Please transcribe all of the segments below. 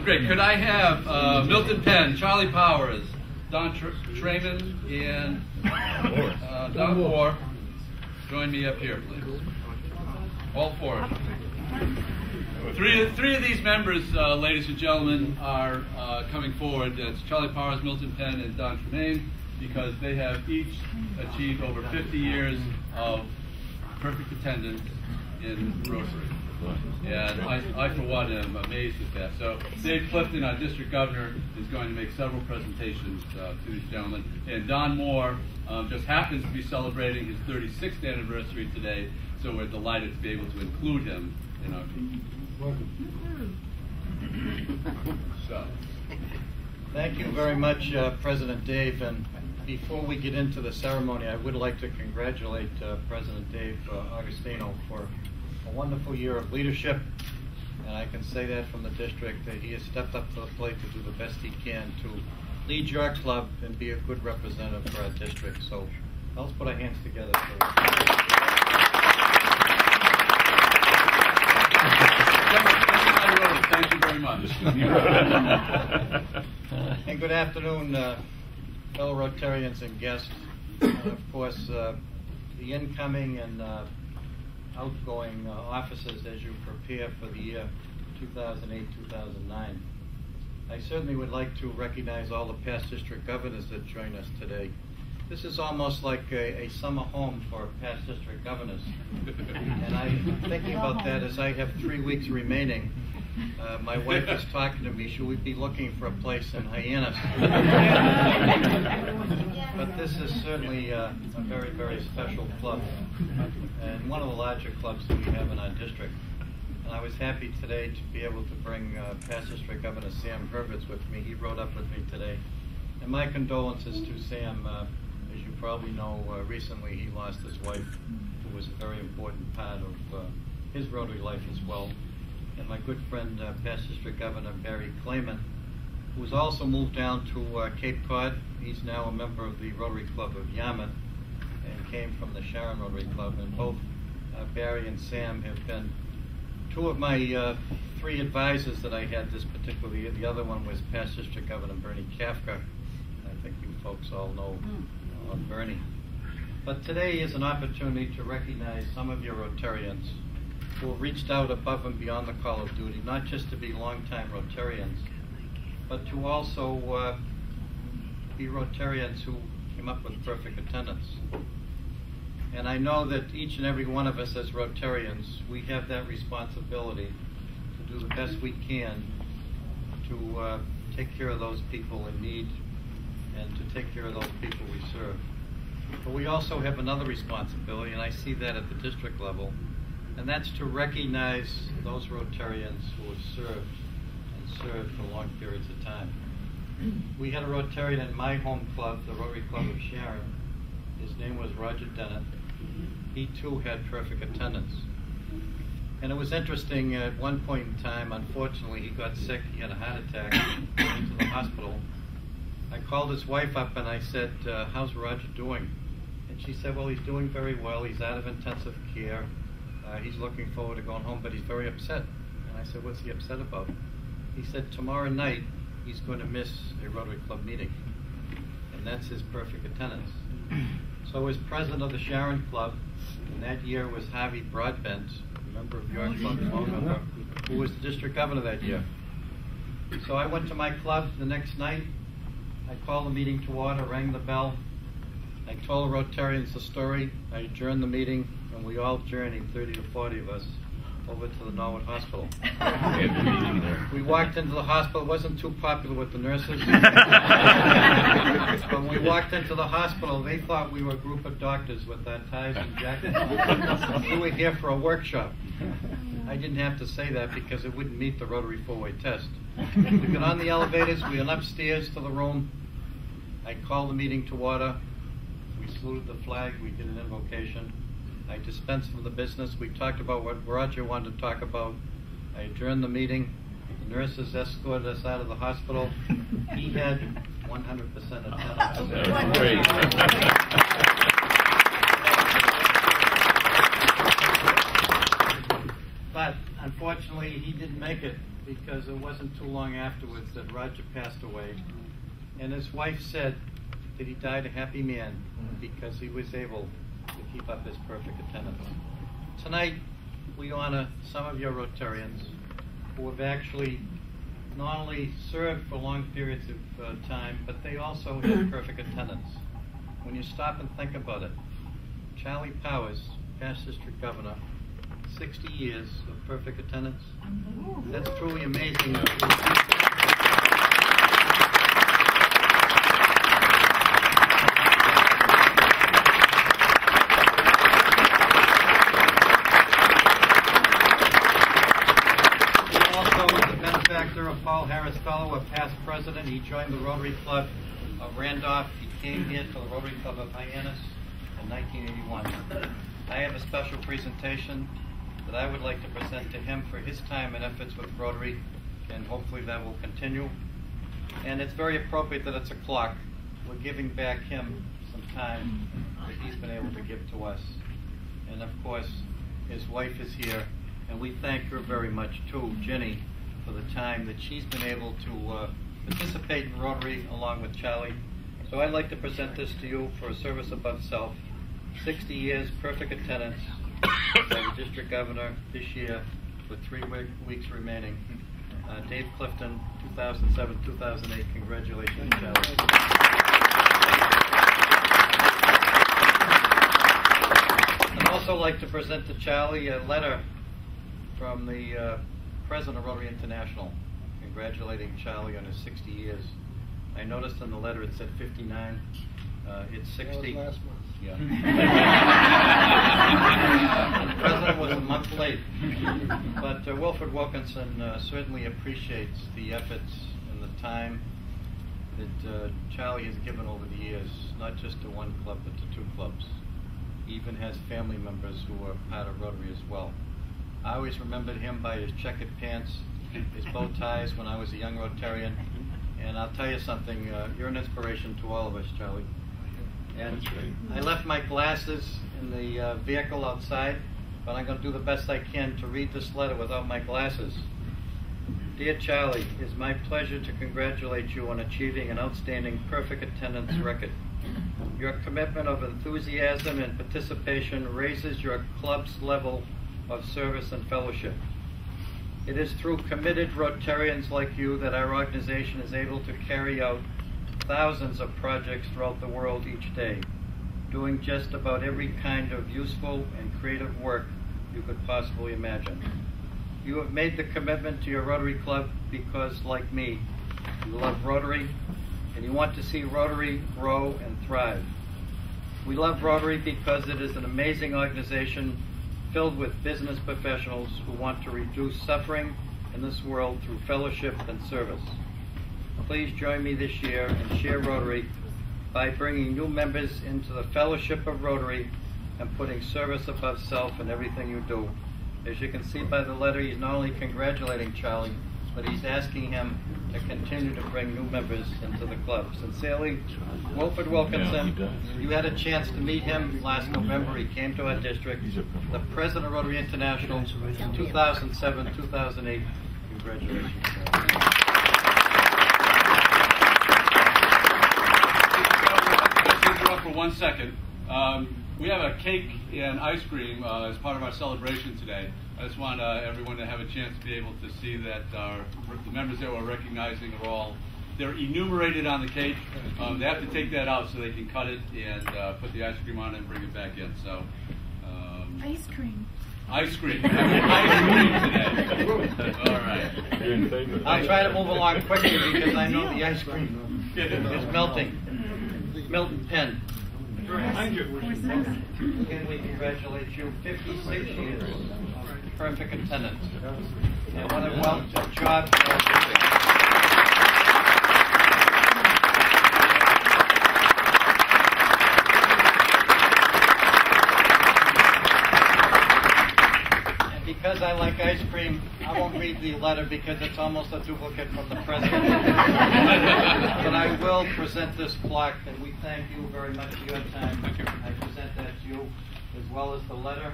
Great. Could I have Milton Penn, Charlie Powers, Don Trayman, and Don Moore join me up here, please? All four. Three of these members, ladies and gentlemen, are coming forward. It's Charlie Powers, Milton Penn, and Don Trayman, because they have each achieved over 50 years of perfect attendance in Roatary. And I, for one, am amazed at that. So Dave Clifton, our district governor, is going to make several presentations to these gentlemen. And Don Moore just happens to be celebrating his 36th anniversary today, so we're delighted to be able to include him in our meeting. Welcome. So. Thank you very much, President Dave. And before we get into the ceremony, I would like to congratulate President Dave Augustino for a wonderful year of leadership, and I can say that from the district, that he has stepped up to the plate to do the best he can to lead your club and be a good representative for our district. So let's put our hands together. Thank you very much. And good afternoon, fellow Rotarians and guests. Of course, the incoming and outgoing officers as you prepare for the year 2008-2009. I certainly would like to recognize all the past district governors that join us today. This is almost like a summer home for past district governors. And I'm thinking about that as I have 3 weeks remaining. My wife is talking to me, should we be looking for a place in Hyannis? But this is certainly a very, very special club, and one of the larger clubs that we have in our district. And I was happy today to be able to bring past district governor Sam Hurwitz with me. He rode up with me today. And my condolences to Sam. As you probably know, recently he lost his wife, who was a very important part of his Rotary life as well. And my good friend, past district governor Barry Clayman, who's also moved down to Cape Cod. He's now a member of the Rotary Club of Yarmouth and came from the Sharon Rotary Club. And both Barry and Sam have been two of my 3 advisors that I had this particular year. The other one was past district governor Bernie Kafka. I think you folks all know Bernie. But today is an opportunity to recognize some of your Rotarians who have reached out above and beyond the call of duty, not just to be longtime Rotarians, but to also be Rotarians who came up with perfect attendance. And I know that each and every one of us as Rotarians, we have that responsibility to do the best we can to take care of those people in need and to take care of those people we serve. But we also have another responsibility, and I see that at the district level, and that's to recognize those Rotarians who have served for long periods of time. We had a Rotarian in my home club, the Rotary Club of Sharon. His name was Roger Dennett. He too had perfect attendance. And it was interesting, at one point in time, unfortunately, he got sick, he had a heart attack, went into the hospital. I called his wife up and I said, how's Roger doing? And she said, well, he's doing very well, he's out of intensive care. He's looking forward to going home, but he's very upset. And I said, what's he upset about? He said, tomorrow night, he's going to miss a Rotary Club meeting. And that's his perfect attendance. So as president of the Sharon Club, and that year was Harvey Broadbent, a member of your club, who was the district governor that year. So I went to my club the next night. I called the meeting to order, rang the bell. I told the Rotarians the story. I adjourned the meeting, and we all journeyed, 30 to 40 of us, over to the Norwood Hospital. We walked into the hospital. It wasn't too popular with the nurses. When we walked into the hospital, they thought we were a group of doctors with our ties and jackets on. We were here for a workshop. I didn't have to say that because it wouldn't meet the Rotary 4-way test. We got on the elevators. We went upstairs to the room. I called the meeting to order. We saluted the flag. We did an invocation. I dispensed from the business. We talked about what Roger wanted to talk about. I adjourned the meeting. The nurses escorted us out of the hospital. He had 100% attendance. Great. But unfortunately, he didn't make it because it wasn't too long afterwards that Roger passed away. And his wife said that he died a happy man because he was able to keep up his perfect attendance. Tonight, we honor some of your Rotarians who have actually not only served for long periods of time, but they also had perfect attendance. When you stop and think about it, Charlie Powers, past district governor, 60 years of perfect attendance. That's truly amazing. Of Paul Harris Fellow, a past president. He joined the Rotary Club of Randolph. He came here to the Rotary Club of Hyannis in 1981. I have a special presentation that I would like to present to him for his time and efforts with Rotary, and hopefully that will continue. And it's very appropriate that it's a clock. We're giving back him some time that he's been able to give to us. And of course, his wife is here, and we thank her very much too, Jenny, for the time that she's been able to participate in Rotary along with Charlie. So I'd like to present this to you for a service above self. 60 years, perfect attendance by the district governor this year with 3 weeks remaining. Dave Clifton, 2007-2008. Congratulations, Charlie. I'd also like to present to Charlie a letter from the President of Rotary International, congratulating Charlie on his 60 years. I noticed in the letter it said 59. It's 60. That was last month. Yeah. The President was a month late. But Wilford Wilkinson certainly appreciates the efforts and the time that Charlie has given over the years, not just to one club, but to 2 clubs. He even has family members who are part of Rotary as well. I always remembered him by his checkered pants, his bow ties when I was a young Rotarian. And I'll tell you something, you're an inspiration to all of us, Charlie. And I left my glasses in the vehicle outside, but I'm going to do the best I can to read this letter without my glasses. Dear Charlie, it is my pleasure to congratulate you on achieving an outstanding perfect attendance record. Your commitment of enthusiasm and participation raises your club's level of service and fellowship. It is through committed Rotarians like you that our organization is able to carry out thousands of projects throughout the world each day, doing just about every kind of useful and creative work you could possibly imagine. You have made the commitment to your Rotary Club because, like me, you love Rotary and you want to see Rotary grow and thrive. We love Rotary because it is an amazing organization filled with business professionals who want to reduce suffering in this world through fellowship and service. Please join me this year and share Rotary by bringing new members into the fellowship of Rotary and putting service above self in everything you do. As you can see by the letter, he's not only congratulating Charlie, but he's asking him to continue to bring new members into the club. Sincerely, Wilford Wilkinson. You had a chance to meet him last November. He came to our district. The President of Rotary International, 2007-2008. Congratulations, sir. For 1 second. We have a cake and ice cream as part of our celebration today. I just want everyone to have a chance to be able to see that the members that we're recognizing they're enumerated on the cake. They have to take that out so they can cut it and put the ice cream on it and bring it back in. So, ice cream. Ice cream. Ice cream today. All right. I'll try to move along quickly because I know the ice cream is melting. Milton Penn. Again, we congratulate you. 56 years of perfect attendance. And what a job. And because I like ice cream, I won't read the letter because it's almost a duplicate from the President. But I will present this plaque, and we thank you very much for your time. I present that to you, as well as the letter.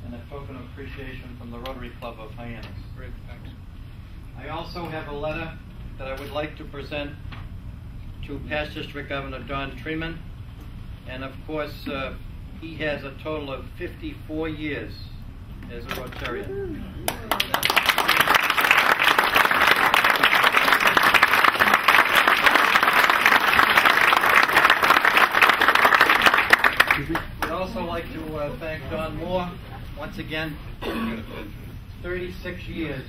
and a token of appreciation from the Rotary Club of Hyannis. Great, thanks. I also have a letter that I would like to present to past District Governor Don Treman, and of course he has a total of 54 years as a Rotarian. We'd also like to thank Don Moore once again. 36 years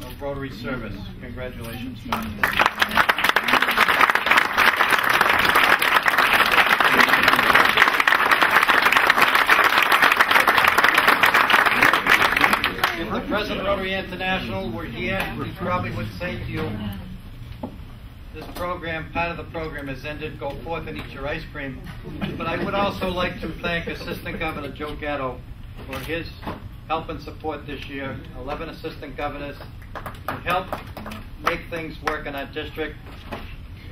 of Rotary service. Congratulations, Don. If the President of Rotary International were here, he probably would say to you, this program, part of the program has ended, go forth and eat your ice cream. But I would also like to thank Assistant Governor Joe Gatto for his help and support this year. 11 assistant governors who helped make things work in our district.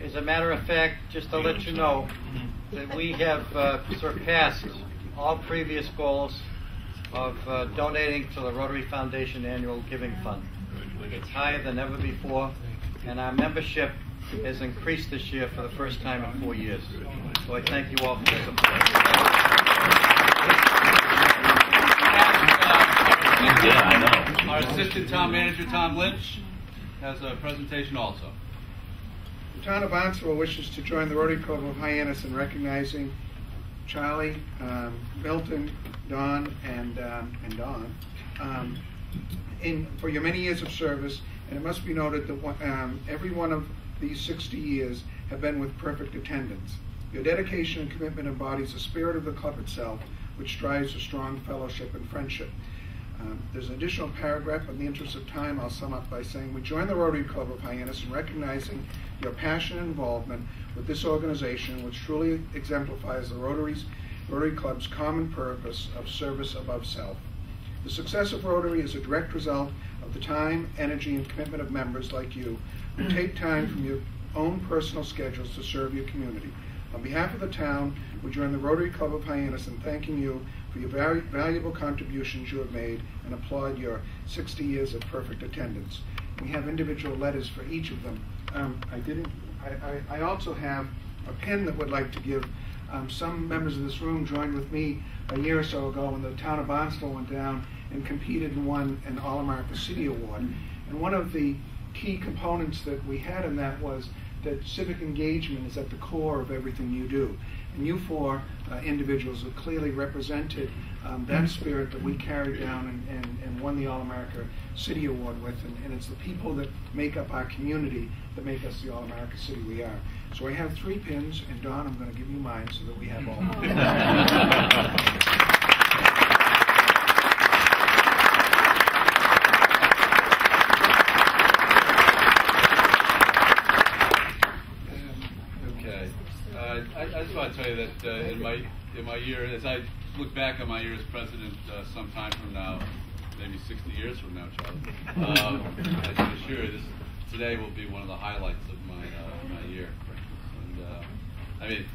As a matter of fact, just to let you know, that we have surpassed all previous goals of donating to the Rotary Foundation Annual Giving Fund. It's higher than ever before, and our membership has increased this year for the first time in 4 years. So I thank you all for your support. Our Assistant Town Manager, Tom Lynch, has a presentation also. The town of Barnstable wishes to join the Rotary Club of Hyannis in recognizing Charlie, Milton, Don, and Don for your many years of service. And it must be noted that every one of these 60 years have been with perfect attendance. Your dedication and commitment embodies the spirit of the club itself, which strives for strong fellowship and friendship. There's an additional paragraph, but in the interest of time, I'll sum up by saying we join the Rotary Club of Hyannis in recognizing your passion and involvement with this organization, which truly exemplifies the Rotary Club's common purpose of service above self. The success of Rotary is a direct result of the time, energy, and commitment of members like you who take time from your own personal schedules to serve your community. On behalf of the town, we join the Rotary Club of Hyannis in thanking you for your very valuable contributions you have made and applaud your 60 years of perfect attendance. We have individual letters for each of them. I also have a pin that would like to give. Some members of this room joined with me a year or so ago when the town of Barnstable went down and competed and won an All-America City Award. And one of the key components that we had in that was that civic engagement is at the core of everything you do. And you four individuals have clearly represented that spirit that we carried down and won the All-America City Award with. And it's the people that make up our community that make us the All-America City we are. So I have 3 pins, and Don, I'm going to give you mine so that we have all. I just want to tell you that in my year, as I look back on my year as president some time from now, maybe 60 years from now, Charlie, I can assure you today will be one of the highlights of my year. And I mean,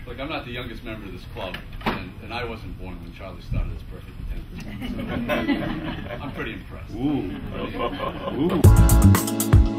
look, I'm not the youngest member of this club, and I wasn't born when Charlie started his perfect attendance. So I'm pretty impressed. Ooh.